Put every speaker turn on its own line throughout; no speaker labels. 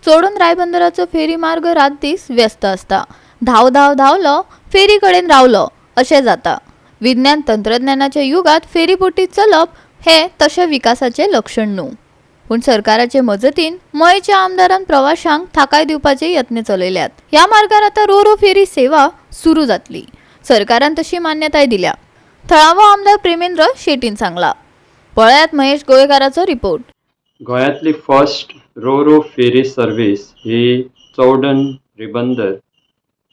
चोडून रायबंदराचो फेरी मार्ग रातदीस व्यस्त असता। धाव धाव धावलो फेरी कडेन रावलो अशें जाता। विज्ञान तंत्रज्ञानाच्या युगात फेरीबोटी चलप हे तशे विकासाचे लक्षण न्हू। पण सरकाराचे मजतीन मयच्या आमदारान प्रवाशांक थाकाय दिवपाचे यत्न चलयल्यात। ह्या मार्गार आता रोरो फेरी सेवा सुरू जातली। सरकारान तशी मान्यताय दिल्या। थळावो आमदार प्रेमेंद्र शेटीन सांगला। पळयात महेश गोयेकाराचो रिपोर्ट।
गोंयांतली फर्स्ट रो फेरी सर्वीस ही चौडण रिबंदर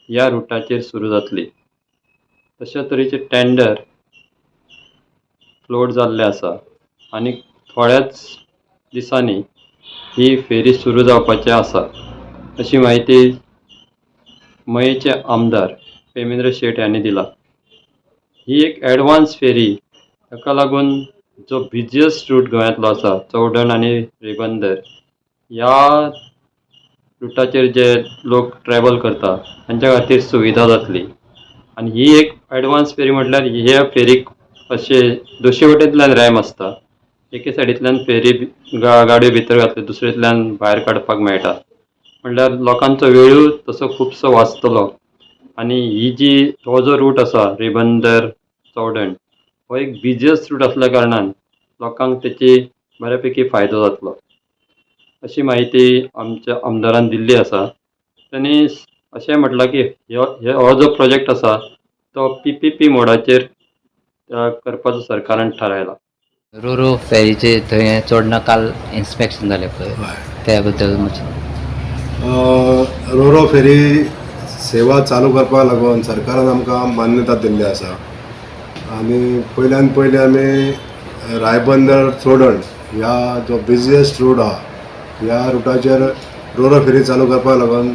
ह्या रुटाचेर सुरू जातली। तशा तरेचे टेंडर फ्लोट जाल्ले आसा आनी थोड्याच दिसांनी ही फेरी सुरू जावपाची आसा अशी म्हायती मयेचे आमदार प्रेमेंद्र शेट यांनी दिला। ही एक एडवान्स फेरी, ताका लागून जो बिजियस्ट रूट गोंयांतलो आसा चौडण आनी रिबंदर ह्या रुटाचेर जे लोक ट्रॅव्हल करता तांच्या खातीर सुविधा जातली। आनी ही एक एडवान्स फेरी म्हटल्यार ह्या फेरीक अशे दोशी वटेंतल्यान रॅम आसता। एके सायडींतल्यान फेरी गाडयो भितर घातले दुसरेंतल्यान भायर काडपाक मेळटा, म्हटल्यार लोकांचो वेळूय तसो खुबसो वाचतलो। आनी ही हो जो रूट आसा रिबंदर चौडण हो एक बिजियस्ट रूट असल्या कारणान लोकांक तेची बऱ्यापैकी फायदो जातलो अशी म्हायती आमच्या आमदारान दिल्ली आसा। तांणी अशें म्हटलां की हो जो प्रोजेक्ट आसा तो PPP मोडाचेर करपाचो सरकारान थारायला।
रोरो फेरीचे थंय चोडणा काल इन्स्पेक्शन जालें पळय त्या बद्दल
रोरो फेरी सेवा चालू करपाक लागून सरकारान आमकां मान्यता दिल्ली आसा। आनी पयल्यान पयलीं आमी रायबंदर चोडण ह्या जो बिजियस्ट रूट आहा ह्या रुटाचेर रोरो फेरी चालू करपाक लागून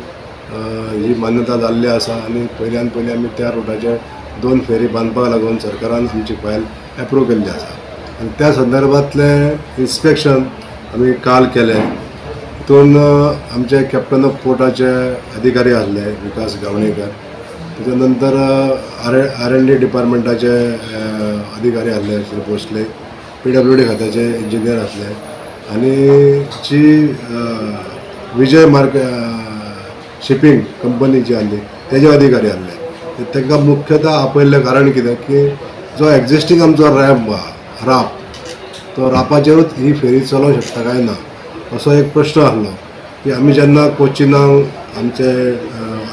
ही मान्यता जाल्ली आसा। आनी पयल्यान पयलीं आमी त्या रुटाचेर 2 फेरी बांदपाक लागून सरकारान आमची फायल एप्रूव केल्ली आसा। आनी त्या संदर्भांतले इन्स्पेक्शन आमी काल केलें। तितून आमचे कॅप्टन ऑफ पोर्टाचे अधिकारी आसले विकास गावणेकर, तेच्या नंतर R&D डिपार्टमेंटाचे अधिकारी आसले श्री भोसले, PWD खात्याचे इंजिनियर आसले आनी जी विजय शिपिंग कंपनी जी आसली तेजे अधिकारी आसले। तांकां मुख्यतः आपयल्लें कारण कितें की जो एक्जिस्टींग आमचो रॅम्प आहा राप, तो रापाचेरूच ही फेरी चलोवंक शकता काय ना असो एक प्रश्न आसलो। की आमी जेन्ना कोचिनाक आमचे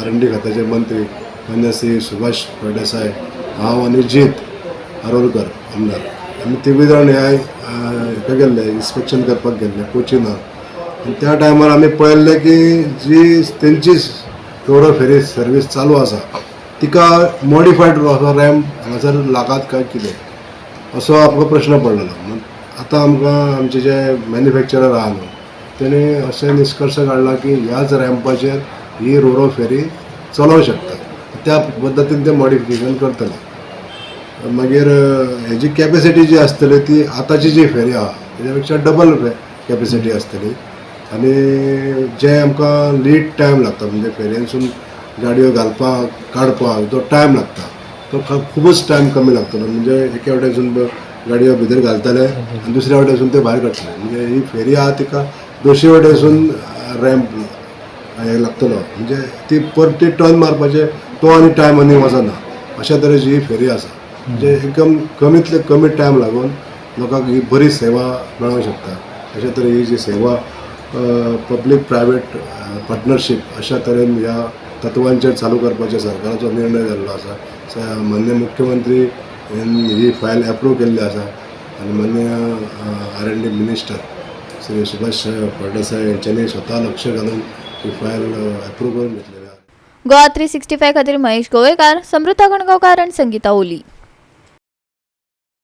R&D खात्याचे मंत्री मान्य श्री सुभाष फळदेसाय, हांव आनी जीत आरोलकर आमदार आमी तिगूय जाण हेका गेल्ले इन्स्पेक्शन करपाक गेल्ले कोचिनाक। आनी त्या टायमार आमी पळयल्लें की जी तेंची रोरो फेरी सर्वीस चालू आसा तिका मॉडिफायड असो रॅम्प हांगासर लागात काय कितें असो आमकां प्रश्न पडलेलो। आतां आमकां आमचे जे मॅन्युफॅक्चरर आहा न्हू तेणी अशें निश्कर्श काडला की ह्याच रॅम्पाचेर ही रोरो फेरी चलोवंक शकता, त्या पद्दतीन ते मॉडिफिकेशन करतले। मागीर हेजी कॅपेसिटी जी आसतली ती आतांची जी फेरी आहा तेच्या पेक्षा डबल कॅपेसिटी आसतली। आनी जे आमकां लीड टायम लागता म्हणजे फेरयेनसून गाडयो घालपाक काडपाक जो टायम लागता तो खूबच टायम कमी लागतलो। म्हणजे एके वाटेसून गाडयो भितर घालतले आनी दुसऱ्या वाटेसून ते भायर काडटले। म्हणजे ही फेरी आहा तिका दोशी वाटेसून रॅम्प हे लागतलो, म्हणजे ती परती टर्न मारपाचे तो आनी टायम आनी वचना अशा तरेची ही फेरी आसा। म्हणजे एकदम कमींतले कमी टायम लागून लोकांक ही बरी सेवा मेळोंक शकता। अशा तरेन ही जी सेवा पब्लीक प्रायवेट पार्टनरशीप अशा तरेन ह्या तत्वांचेर चालू करपाचो सरकाराचो निर्णय जाल्लो आसा। मान्य मुख्यमंत्री ही फायल एप्रूव केल्ली आसा आनी मान्य R&D मिनिस्टर श्री सुभाष फळदेसाय यांच्यांनी स्वता लक्ष घालून ही फायल एप्रूव करून घेतलेली आसा।
गोवा 365 खातीर महेश गोवेकार, समृद्धा गणगावकार आनी संगीता ओली।